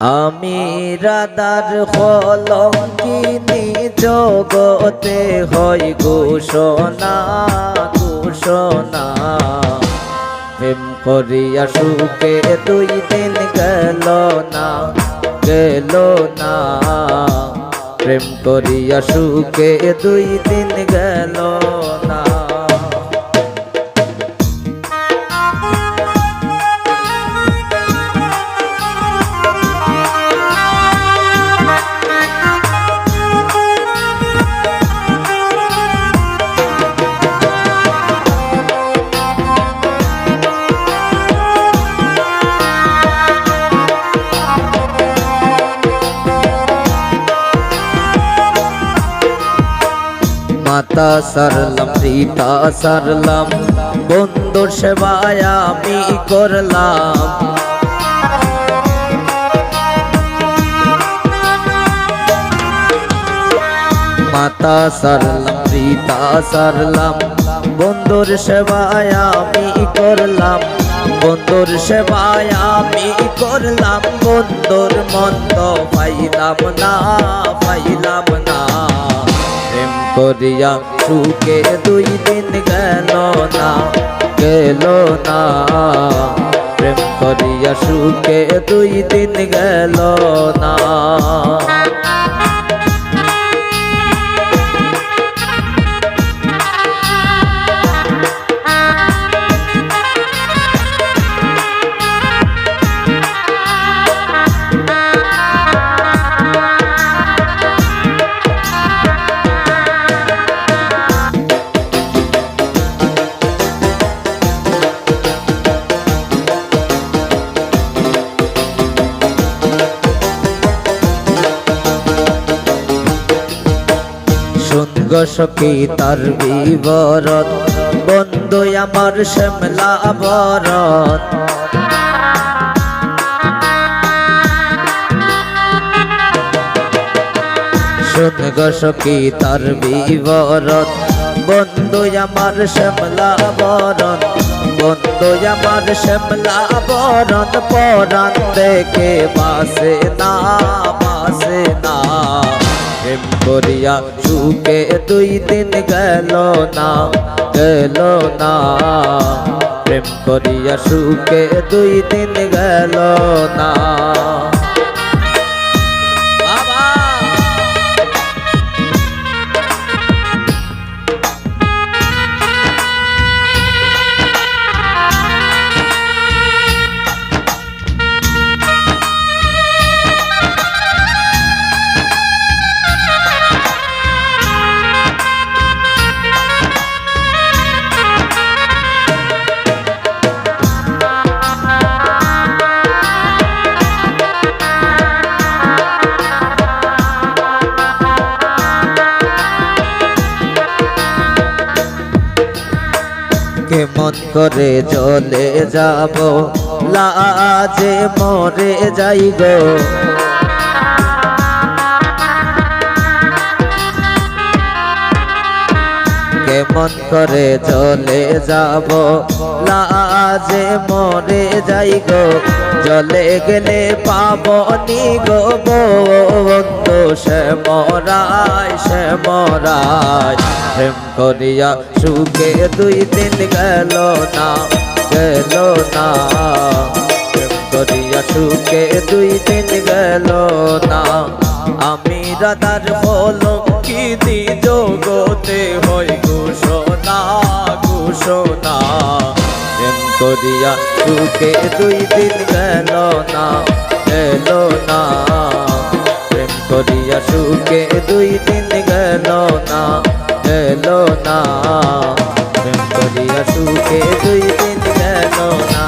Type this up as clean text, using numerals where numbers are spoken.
আমি রাধার কলঙ্কিনী জগতে হই ঘোষণা ঘোষণা। প্রেম করিয়া সুখে 2 দিন গেল না গেল না। প্রেম করিয়া সুখে 2 দিন গেল না। মাতা সারলাম পিতা সারলাম, বন্ধুর সেবায় আমি করলাম। মাতা সারলাম পিতা সারলাম, বন্ধুর সেবায় আমি করলাম। বন্ধুর সেবায় আমি করলাম, বন্ধুর মন্দ পাইলাম না পাইলাম না। প্রেম করিয়া সুখে 2 দিন গেল না গেল না। প্রেম করিয়া সুখে 2 দিন গেল না। সখী তার বিবরণ, বন্ধু আমার শ্যামলা বরণ। শুন গো সখী তার বিবরণ, বন্ধু আমার শ্যামলা বরণ। বন্ধু আমার শ্যামলা বরণ, পরাণ দেখে বাসে না বাসে না। প্রেম করিয়া সুখে 2 দিন গেল না গেল না। প্রেম করিয়া সুখে 2 দিন গেল না। কেমন করে চলে যাব, লাজে মরে যাই গো। কেমন করে চলে যাব, লাজে মরে যাই গো। চলে গেলে পাবনি গো বন্ধু সে মরাই সে মরাই। প্রেম করিয়া সুখে 2 দিন গেল না গেল না। প্রেম করিয়া সুখে 2 দিন গেল না। আমি রাধার কলঙ্কিনী জগতে হই ঘোষণা ঘোষণা। প্রেম করিয়া সুখে 2 দিন গেল না গেল না। প্রেম করিয়া সুখে 2 দিন গেল না গেল না। প্রেম করিয়া সুখে 2 দিন গেল না।